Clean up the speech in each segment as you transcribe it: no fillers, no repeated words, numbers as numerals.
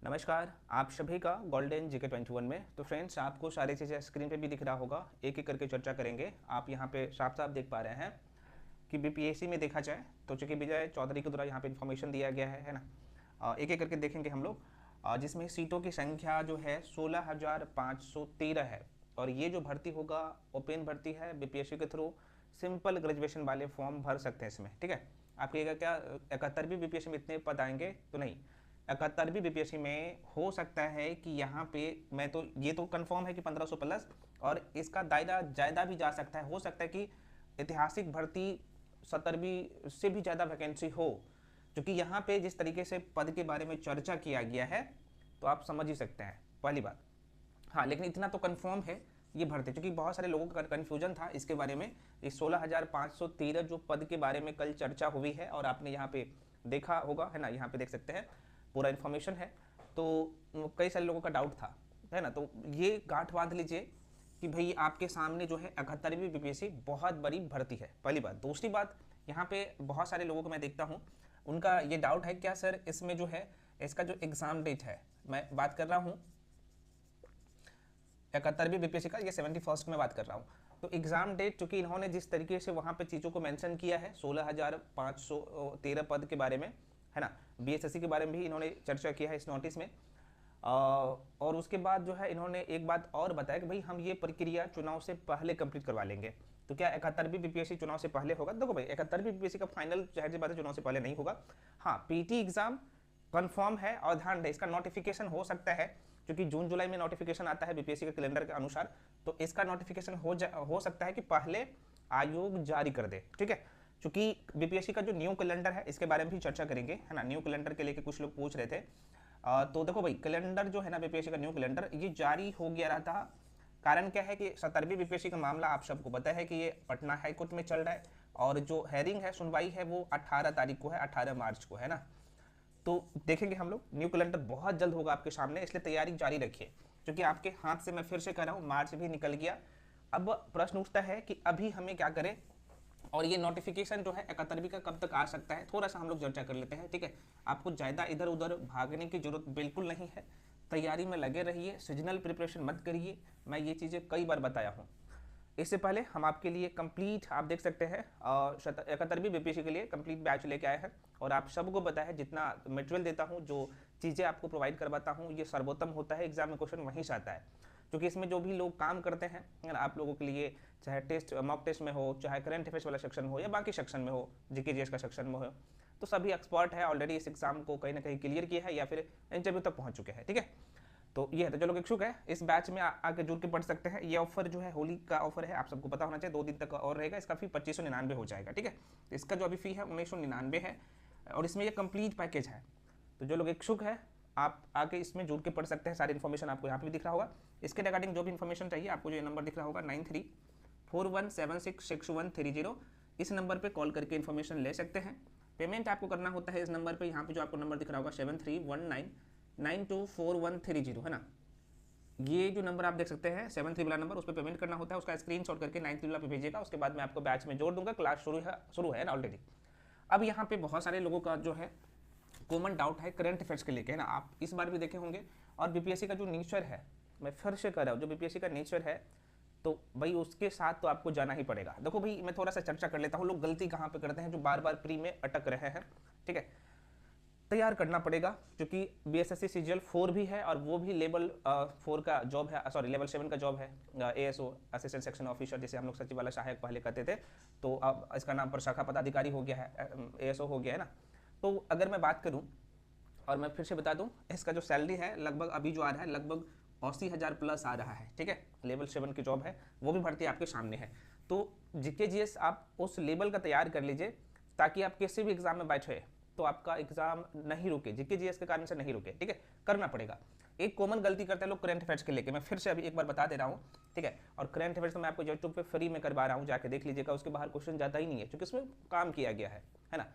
नमस्कार, आप सभी का गोल्डन जीके 21 में। तो फ्रेंड्स, आपको सारी चीज़ें स्क्रीन पे भी दिख रहा होगा, एक एक करके चर्चा करेंगे। आप यहाँ पे साफ साफ देख पा रहे हैं कि बीपीएससी में देखा जाए तो चूंकि विजय चौधरी के द्वारा यहाँ पे इन्फॉर्मेशन दिया गया है ना। एक एक करके देखेंगे हम लोग, जिसमें सीटों की संख्या जो है 16,513 है। और ये जो भर्ती होगा ओपन भर्ती है, बीपीएससी के थ्रू सिंपल ग्रेजुएशन वाले फॉर्म भर सकते हैं इसमें। ठीक है, आपके क्या 71वीं बीपीएससी में इतने पद आएंगे? तो नहीं, 71वीं बीपीएससी में हो सकता है कि यहाँ पे मैं तो ये तो कंफर्म है कि 1500 प्लस, और इसका दायरा ज़्यादा भी जा सकता है। हो सकता है कि ऐतिहासिक भर्ती 70वीं से भी ज़्यादा वैकेंसी हो, क्योंकि यहाँ पे जिस तरीके से पद के बारे में चर्चा किया गया है तो आप समझ ही सकते हैं पहली बात। हाँ, लेकिन इतना तो कंफर्म है ये भर्ती, क्योंकि बहुत सारे लोगों का कन्फ्यूजन था इसके बारे में। इस 16,513 जो पद के बारे में कल चर्चा हुई है, और आपने यहाँ पे देखा होगा, है ना, यहाँ पे देख सकते हैं पूरा इन्फॉर्मेशन है। तो कई सारे लोगों का डाउट था, है ना। तो ये गांठ बांध लीजिए कि भाई आपके सामने जो है 71वीं बीपीएससी बहुत बड़ी भर्ती है, पहली बात। दूसरी बात, यहाँ पे बहुत सारे लोगों को मैं देखता हूँ, उनका ये डाउट है क्या सर इसमें जो है इसका जो एग्ज़ाम डेट है, मैं बात कर रहा हूँ 71वीं बीपीएससी का, ये 71st में बात कर रहा हूँ। तो एग्ज़ाम डेट, चूँकि इन्होंने जिस तरीके से वहाँ पे चीज़ों को मेंशन किया है 16,513 पद के बारे में, है ना, बीएसएससी के बारे में भी इन्होंने चर्चा किया है इस नोटिस में। और उसके बाद जो है इन्होंने एक बात और बताया कि भाई हम ये प्रक्रिया चुनाव से पहले कंप्लीट करवा लेंगे। तो क्या 71वीं बीपीएससी चुनाव से पहले होगा? देखो भाई, 71वीं बीपीएससी का फाइनल जाहिर सी बात है चुनाव से पहले नहीं होगा। हाँ, पीटी एग्जाम कंफर्म है, और ध्यान रहे इसका नोटिफिकेशन हो सकता है, क्योंकि जून जुलाई में नोटिफिकेशन आता है बीपीएससी के कैलेंडर के अनुसार। तो इसका नोटिफिकेशन हो सकता है कि पहले आयोग जारी कर दे। ठीक है, क्योंकि बीपीएससी का जो न्यू कैलेंडर है इसके बारे में भी चर्चा करेंगे, है ना। न्यू कैलेंडर के लेके कुछ लोग पूछ रहे थे। तो देखो भाई, कैलेंडर जो है ना बीपीएससी का न्यू कैलेंडर ये जारी हो गया रहा था। कारण क्या है कि 70वीं बीपीएससी का मामला आप सबको पता है कि ये पटना हाईकोर्ट में चल रहा है, और जो हेयरिंग है, सुनवाई है, वो 18 तारीख को है, 18 मार्च को, है ना। तो देखेंगे हम लोग, न्यू कैलेंडर बहुत जल्द होगा आपके सामने, इसलिए तैयारी जारी रखिए। क्योंकि आपके हाथ से मैं फिर से कह रहा हूँ, मार्च भी निकल गया। अब प्रश्न उठता है कि अभी हमें क्या करें, और ये नोटिफिकेशन जो है 71वीं का कब तक आ सकता है, थोड़ा सा हम लोग चर्चा कर लेते हैं। ठीक है, आपको ज़्यादा इधर उधर भागने की जरूरत बिल्कुल नहीं है, तैयारी में लगे रहिए, सीजनल प्रिपरेशन मत करिए। मैं ये चीज़ें कई बार बताया हूँ। इससे पहले हम आपके लिए कंप्लीट, आप देख सकते हैं 71वीं बीपीएससी के लिए कंप्लीट बैच लेके आए हैं, और आप सबको पता है जितना मटेरियल देता हूँ, जो चीज़ें आपको प्रोवाइड करवाता हूँ, ये सर्वोत्तम होता है। एग्जाम में क्वेश्चन वहीं से आता है, क्योंकि इसमें जो भी लोग काम करते हैं आप लोगों के लिए, चाहे टेस्ट मॉक टेस्ट में हो, चाहे करंट अफेयर्स वाला सेक्शन हो, या बाकी सेक्शन में हो, जीके जीएस का सेक्शन में हो, तो सभी एक्सपर्ट है, ऑलरेडी इस एग्जाम को कहीं ना कहीं क्लियर किया है या फिर इंटरव्यू तक पहुंच चुके हैं। ठीक है, तो ये है। तो जो लोग इच्छुक है इस बैच में आके जुड़ के पढ़ सकते हैं। ये ऑफर जो है होली का ऑफर है, आप सबको पता होना चाहिए, 2 दिन तक और रहेगा। इसका फी 2599 हो जाएगा। ठीक है, तो इसका जो अभी फी है 1999 है, और इसमें ये कंप्लीट पैकेज है। तो जो लोग इच्छुक है आप आके इसमें जुड़ के पढ़ सकते हैं। सारी इन्फॉर्मेशन आपको यहाँ पे भी दिख रहा होगा। इसके रिगार्डिंग जो भी इन्फॉर्मेशन चाहिए आपको, जो ये नंबर दिख रहा होगा 9341766130, इस नंबर पे कॉल करके इन्फॉर्मेशन ले सकते हैं। पेमेंट आपको करना होता है इस नंबर पे, यहाँ पे जो आपको नंबर दिख रहा होगा 7319924130, है ना। ये जो नंबर आप देख सकते हैं 73 वाला नंबर, उस पर पेमेंट करना होता है। उसका स्क्रीनशॉट करके 93 वाला पे भेजिएगा। उसके बाद मैं आपको बैच में जोड़ दूंगा। क्लास शुरू है ना ऑलरेडी। अब यहाँ पे बहुत सारे लोगों का जो है कॉमन डाउट है करंट अफेयर्स के लेके, है ना। आप इस बार भी देखे होंगे, और बीपीएससी का जो नेचर है, मैं फिर से कह रहा हूँ, जो बीपीएससी का नेचर है, तो भाई उसके साथ तो आपको जाना ही पड़ेगा। देखो भाई, मैं थोड़ा सा चर्चा कर लेता हूँ, लोग गलती कहाँ पे करते हैं, जो बार बार प्री में अटक रहे हैं। ठीक है, तैयार करना पड़ेगा, क्योंकि बीएसएससी सीजीएल 4 भी है, और वो भी लेवल 4 का जॉब है, सॉरी लेवल 7 का जॉब है, एएसओ असिस्टेंट सेक्शन ऑफिसर, जैसे हम लोग सचिवालय सहायक पहले कहते थे, तो अब इसका नाम प्रशाखा पदाधिकारी हो गया है, एएसओ हो गया है ना। तो अगर मैं बात करूँ, और मैं फिर से बता दूं, इसका जो सैलरी है लगभग अभी जो आ रहा है लगभग 80,000 प्लस आ रहा है। ठीक है, लेवल 7 की जॉब है, वो भी भर्ती आपके सामने है। तो जीके जीएस आप उस लेवल का तैयार कर लीजिए, ताकि आप किसी भी एग्जाम में बैठे तो आपका एग्जाम नहीं रुके, जीके जीएस के कारण से नहीं रुके। ठीक है, करना पड़ेगा। एक कॉमन गलती करते हैं लोग करंट अफेयर्स के लेके, मैं फिर से अभी एक बार बता दे रहा हूँ। ठीक है, और करंट अफेयर्स तो मैं आपको यूट्यूब पे फ्री में करवा रहा हूँ, जाके देख लीजिएगा। उसके बाहर क्वेश्चन जाता ही नहीं है, क्योंकि उसमें काम किया गया है ना।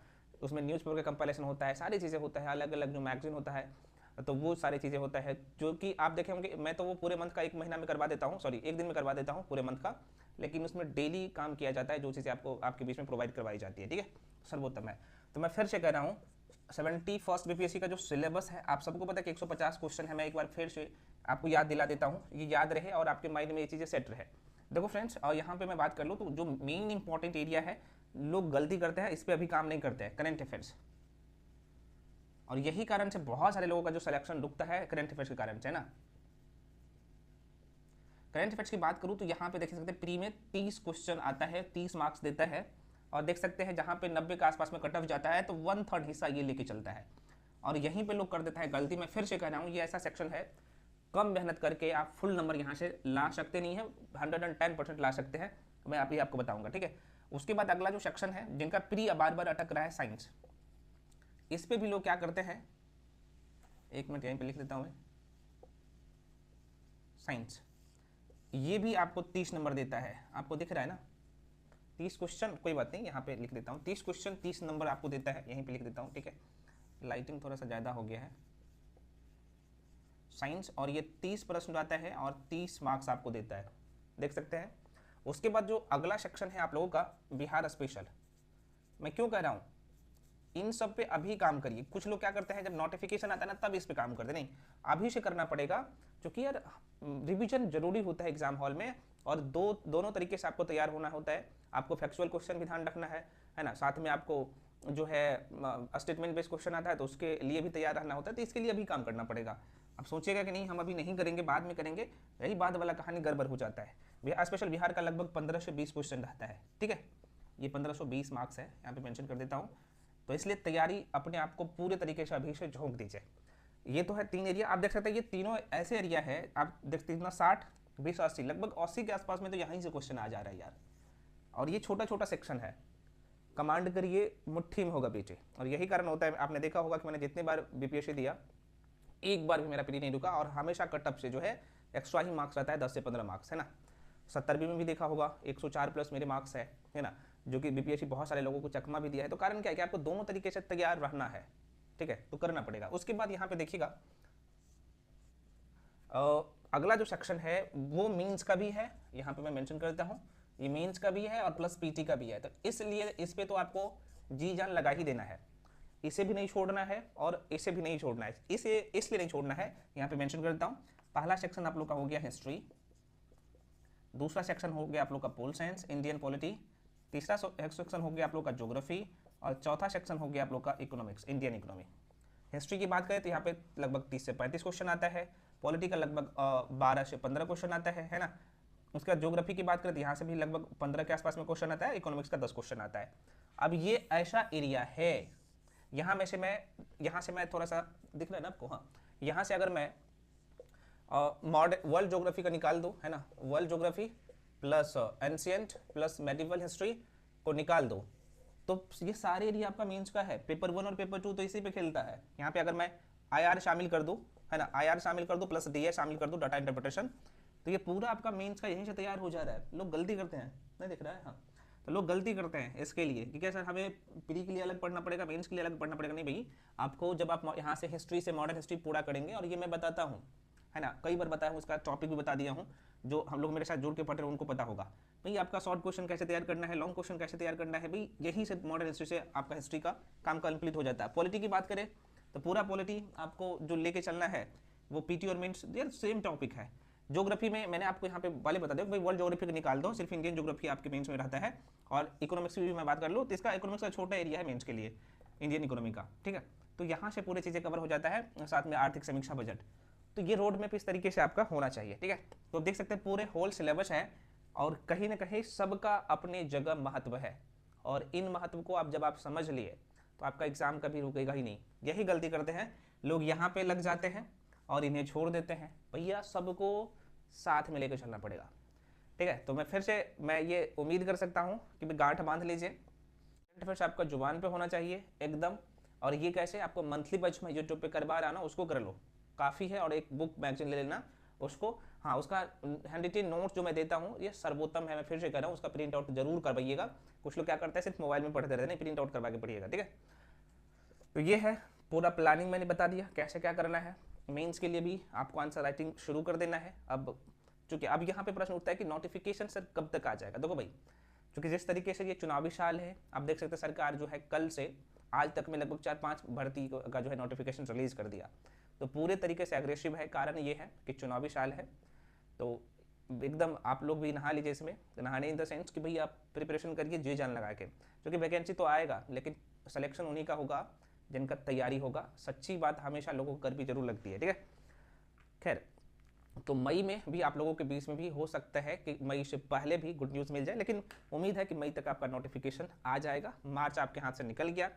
उसमें न्यूज़पेपर का कंपाइलेशन होता है, सारी चीज़ें होता है, अलग अलग जो मैगजीन होता है, तो वो सारी चीज़ें होता है, जो कि आप देखे होंगे। मैं तो वो पूरे मंथ का 1 महीना में करवा देता हूँ, सॉरी 1 दिन में करवा देता हूँ पूरे मंथ का, लेकिन उसमें डेली काम किया जाता है, जो चीज़ें आपको आपके बीच में प्रोवाइड करवाई जाती है। ठीक है, सर्वोत्तम है। तो मैं फिर से कह रहा हूँ, 71 बीपीएससी का जो सिलेबस है आप सबको पता है कि 150 क्वेश्चन है। मैं एक बार फिर से आपको याद दिला देता हूँ, ये याद रहे और आपके माइंड में ये चीज़ें सेट रहे। देखो फ्रेंड्स, और यहाँ पे मैं बात कर लूँ तो जो मेन इंपॉर्टेंट एरिया है लोग गलती करते हैं, इस पर अभी काम नहीं करते हैं, करंट अफेयर्स। और यही कारण से बहुत सारे लोगों का जो सिलेक्शन रुकता है करंट अफेयर्स के कारण से, है ना। करंट अफेयर्स की बात करूँ तो यहाँ पे देख सकते हैं प्री में 30 क्वेश्चन आता है, 30 मार्क्स देता है। और देख सकते हैं जहाँ पे 90 के आसपास में कट ऑफ जाता है तो 1/3 हिस्सा ये लेके चलता है। और यहीं पे लोग कर देता है गलती। मैं फिर से कह रहा हूँ, ये ऐसा सेक्शन है कम मेहनत करके आप फुल नंबर यहाँ से ला सकते नहीं है, 110% ला सकते हैं। मैं आपको बताऊँगा, ठीक है। उसके बाद अगला जो सेक्शन है जिनका प्री बार बार अटक रहा है, साइंस। इस पर भी लोग क्या करते हैं, एक मिनट यहीं पर लिख देता हूँ मैं, साइंस। ये भी आपको 30 नंबर देता है, आपको दिख रहा है ना 30 क्वेश्चन, कोई बात नहीं यहाँ पे लिख देता हूँ 30 क्वेश्चन 30 नंबर आपको देता है, यहीं पे लिख देता हूँ, ठीक है। लाइटिंग थोड़ा सा ज़्यादा हो गया है, साइंस। और ये 30 प्रश्न आता है और 30 मार्क्स आपको देता है, देख सकते हैं। उसके बाद जो अगला सेक्शन है आप लोगों का बिहार स्पेशल। मैं क्यों कह रहा हूँ, इन सब पे अभी काम करिए। कुछ लोग क्या करते हैं जब नोटिफिकेशन आता है ना तब इस पे काम करते, नहीं, अभी से करना पड़ेगा, क्योंकि यार रिवीजन जरूरी होता है एग्जाम हॉल में। और दोनों तरीके से आपको तैयार होना होता है। आपको फैक्चुअल क्वेश्चन भी ध्यान रखना है ना, साथ में आपको जो है स्टेटमेंट बेस्ड क्वेश्चन आता है तो उसके लिए भी तैयार रहना होता है। तो इसके लिए अभी काम करना पड़ेगा। अब सोचिएगा कि नहीं हम अभी नहीं करेंगे, बाद में करेंगे, यही बाद वाला कहानी गड़बड़ हो जाता है। बिहार स्पेशल बिहार का लगभग 15 से 20 क्वेश्चन रहता है, ठीक है। ये 1520 मार्क्स है, यहाँ पे मेंशन कर देता हूँ। तो इसलिए तैयारी अपने आप को पूरे तरीके से अभी से झोंक दीजिए। ये तो है 3 एरिया, आप देख सकते हैं ये तीनों ऐसे एरिया है, आप देखते हैं 60, 20, 80, लगभग 80 के आसपास में तो यहीं से क्वेश्चन आ जा रहा है यार। और ये छोटा छोटा सेक्शन है, कमांड करिए मुट्ठी में होगा बेटे। और यही कारण होता है, आपने देखा होगा कि मैंने जितने बार बीपीएससी दिया एक बार भी मेरा प्री नहीं रुका, और हमेशा कटअप से जो है एक्स्ट्रा ही मार्क्स रहता है, 10 से 15 मार्क्स, है ना। 70वीं में भी देखा होगा 104 प्लस मेरे मार्क्स है ना, जो कि बीपीएससी बहुत सारे लोगों को चकमा भी दिया है। तो कारण क्या है कि आपको दोनों तरीके से तैयार रहना है, ठीक है, तो करना पड़ेगा। उसके बाद यहाँ पे देखिएगा अगला जो सेक्शन है वो मीन्स का भी है, यहाँ पे मैं मेंशन करता हूँ, ये मीन्स का भी है और प्लस पीटी का भी है। तो इसलिए इस पे तो आपको जी जान लगा ही देना है, इसे भी नहीं छोड़ना है और इसे भी नहीं छोड़ना है। इसे इसलिए नहीं छोड़ना है, यहाँ पे मेंशन करता हूँ। पहला सेक्शन आप लोग का हो गया हिस्ट्री, दूसरा सेक्शन हो गया आप लोग का पोल साइंस, इंडियन पॉलिटी, तीसरा सेक्शन हो गया आप लोग का ज्योग्राफी, और चौथा सेक्शन हो गया आप लोग का इकोनॉमिक्स, इंडियन इकोनॉमी। हिस्ट्री की बात करें तो यहाँ पे लगभग 30 से 35 क्वेश्चन आता है, पॉलिटी का लगभग 12 से 15 क्वेश्चन आता है ना। उसके बाद ज्योग्राफी की बात करें तो यहाँ से भी लगभग 15 के आसपास में क्वेश्चन आता है, इकोनॉमिक्स का 10 क्वेश्चन आता है। अब ये ऐसा एरिया है, यहाँ से मैं थोड़ा सा दिख रहा है ना आपको, हाँ, यहाँ से अगर मैं मॉडर्न वर्ल्ड ज्योग्राफी का निकाल दो, है ना, world geography plus ancient plus medieval history को निकाल दो, तो ये सारे एरिया आपका मीन्स का है। पेपर 1 और पेपर 2 तो इसी पे खेलता है। यहाँ पे अगर मैं आईआर शामिल कर दूँ, है ना, आईआर शामिल कर दूँ प्लस डीए शामिल कर दूँ, डाटा इंटरप्रिटेशन, तो ये पूरा आपका मीन्स का यहीं से तैयार हो जा रहा है। लोग गलती करते हैं, नहीं दिख रहा है, हाँ, तो लोग गलती करते हैं इसके लिए कि क्या सर हमें प्री के लिए अलग पढ़ना पड़ेगा, मेंस के लिए अलग पढ़ना पड़ेगा। नहीं भाई, आपको जब आप यहाँ से हिस्ट्री से मॉडर्न हिस्ट्री पूरा करेंगे, और ये मैं बताता हूँ, है ना, कई बार बताया हूँ, उसका टॉपिक भी बता दिया हूँ, जो हम लोग मेरे साथ जुड़ के पढ़ रहे हैं उनको पता होगा भाई आपका शॉर्ट क्वेश्चन कैसे तैयार करना है, लॉन्ग क्वेश्चन कैसे तैयार करना है। भाई यही से मॉडर्न हिस्ट्री से आपका हिस्ट्री का काम कंप्लीट हो जाता है। पॉलिटी की बात करें तो पूरा पॉलिटी आपको जो लेके चलना है वो पीटी और मेंस यार सेम टॉपिक है। ज्योग्राफी में मैंने आपको यहाँ पे वाले बता दिया भाई, वर्ल्ड ज्योग्राफी को निकाल दो, सिर्फ इंडियन ज्योग्राफी आपके मेंस में रहता है। और इकोनॉमिक्स की भी मैं बात कर लूँ तो इसका इकोनॉमिक्स का छोटा एरिया है मेंस के लिए, इंडियन इकोनॉमी का, ठीक है। तो यहाँ से पूरी चीज़ें कवर हो जाता है, साथ में आर्थिक समीक्षा, बजट। तो ये रोड मैप इस तरीके से आपका होना चाहिए, ठीक है। तो देख सकते हैं पूरे होल सिलेबस है, और कहीं ना कहीं सबका अपने जगह महत्व है। और इन महत्व को जब आप समझ लिए तो आपका एग्जाम कभी रुकेगा ही नहीं। यही गलती करते हैं लोग, यहाँ पे लग जाते हैं और इन्हें छोड़ देते हैं। भैया सबको साथ में लेकर चलना पड़ेगा, ठीक है। तो मैं फिर से ये उम्मीद कर सकता हूँ कि गांठ बांध लीजिए, फिर आपका जुबान पे होना चाहिए एकदम। और ये कैसे आपको मंथली बैच में यूट्यूब पे करवा रहा ना, उसको कर लो, काफ़ी है। और एक बुक मैगजीन ले लेना उसको, हाँ, उसका हैंड रिटन नोट जो मैं देता हूँ ये सर्वोत्तम है, मैं फिर से कह रहा हूँ, उसका प्रिंट आउट जरूर करवाइएगा। कुछ लोग क्या करते हैं सिर्फ मोबाइल में पढ़ते रहते हैं, नहीं, प्रिंट आउट करवा के पढ़िएगा, ठीक है। तो ये है पूरा प्लानिंग, मैंने बता दिया कैसे क्या करना है। मेंस के लिए भी आपको आंसर राइटिंग शुरू कर देना है। अब चूंकि अब यहाँ पे प्रश्न उठता है कि नोटिफिकेशन सर कब तक आ जाएगा। देखो भाई, चूंकि जिस तरीके से ये चुनावी साल है, आप देख सकते हैं सरकार जो है कल से आज तक में लगभग 4-5 भर्ती का जो है नोटिफिकेशन रिलीज कर दिया। तो पूरे तरीके से एग्रेसिव है। कारण ये है कि चुनावी साल है, तो एकदम आप लोग भी नहा लीजिए इसमें। नहाने इन द सेंस कि भाई आप प्रिपरेशन करिए जी जान लगा के, क्योंकि वैकेंसी तो आएगा लेकिन सिलेक्शन उन्हीं का होगा जिनका तैयारी होगा। सच्ची बात हमेशा लोगों को गर्मी जरूर लगती है, ठीक है। खैर, तो मई में भी आप लोगों के बीच में भी हो सकता है कि मई से पहले भी गुड न्यूज़ मिल जाए, लेकिन उम्मीद है कि मई तक आपका नोटिफिकेशन आ जाएगा। मार्च आपके हाथ से निकल गया,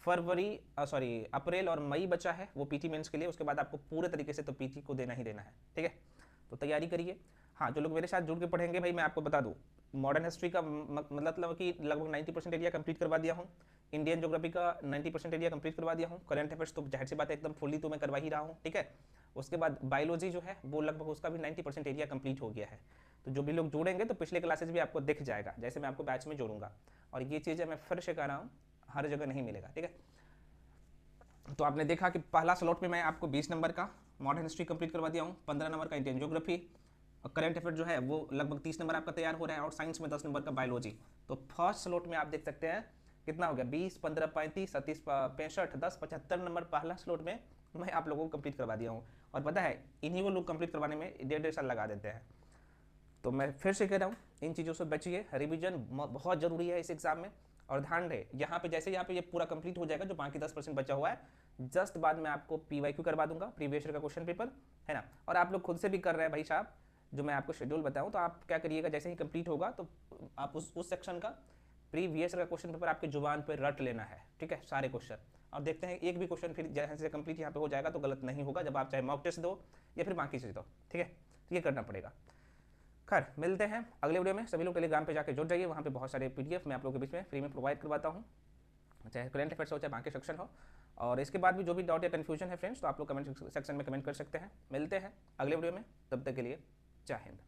अप्रैल और मई बचा है वो पीटी मेंस के लिए। उसके बाद आपको पूरे तरीके से तो पीटी को देना ही देना है, ठीक है। तो तैयारी करिए। हाँ, जो लोग मेरे साथ जुड़ के पढ़ेंगे भाई, मैं आपको बता दूँ, मॉडर्न हिस्ट्री का मतलब कि लगभग 90% एरिया कंप्लीट करवा दिया हूँ। इंडियन ज्योग्राफी का 90% एरिया कंप्लीट करवा दिया हूँ। करंट अफेयर्स तो जाहिर सी बात है एकदम फुली तो मैं करवा ही रहा हूँ, ठीक है। उसके बाद बायोलॉजी जो है वो लगभग उसका भी 90% एरिया कंप्लीट हो गया है। तो जो भी लोग जुड़ेंगे तो पिछले क्लासेज भी आपको दिख जाएगा, जैसे मैं आपको बैच में जोड़ूंगा। और ये चीज़ें मैं फिर से कह रहा हूँ, हर जगह नहीं मिलेगा, ठीक है। तो आपने देखा कि पहला स्लॉट में मैं आपको 20 नंबर का मॉडर्न हिस्ट्री कंप्लीट करवा दिया हूँ, 15 नंबर का इंडियन ज्योग्राफी, और करंट अफेयर जो है वो लगभग 30 नंबर आपका तैयार हो रहा है, और साइंस में 10 नंबर का बायोलॉजी। तो फर्स्ट स्लॉट में आप देख सकते हैं कितना हो गया, 20, 15, 35, 37, 65, 10, 75 नंबर पहला स्लॉट में मैं आप लोगों को कंप्लीट करवा दिया हूँ। और पता है इन्हीं वो लोग कंप्लीट करवाने में 1.5 साल लगा देते हैं। तो मैं फिर से कह रहा हूँ, इन चीज़ों से बचिए। रिवीजन बहुत ज़रूरी है इस एग्ज़ाम में। और ध्यान रहे, यहाँ पे जैसे यहाँ पे ये पूरा कंप्लीट हो जाएगा, जो बाकी 10% बचा हुआ है, जस्ट बाद में आपको PYQ करवा दूंगा, प्रीवियस ईयर का क्वेश्चन पेपर, है ना। और आप लोग खुद से भी कर रहे हैं भाई साहब, जो मैं आपको शेड्यूल बताऊँ, तो आप क्या करिएगा, जैसे ही कंप्लीट होगा तो आप उस सेक्शन का प्रीवियस ईयर का क्वेश्चन पेपर आपके जुबान पर रट लेना है, ठीक है, सारे क्वेश्चन। और देखते हैं एक भी क्वेश्चन फिर जैसे से कंप्लीट यहाँ पे हो जाएगा तो गलत नहीं होगा, जब आप चाहे मॉक टेस्ट दो या फिर बाकी चीज़ दो, ठीक है। तो ये करना पड़ेगा। खैर, मिलते हैं अगले वीडियो में। सभी लोग टेलीग्राम पे जाके जुड़ जाइए, वहाँ पे बहुत सारे PDF मैं आप लोगों के बीच में फ्री में प्रोवाइड करवाता हूँ, चाहे करंट अफेयर्स हो चाहे बाकी सेक्शन हो। और इसके बाद भी जो भी डाउट या कन्फ्यूजन है फ्रेंड्स, तो आप लोग कमेंट सेक्शन में कमेंट कर सकते हैं। मिलते हैं अगले वीडियो में, तब तक के लिए जय हिंद।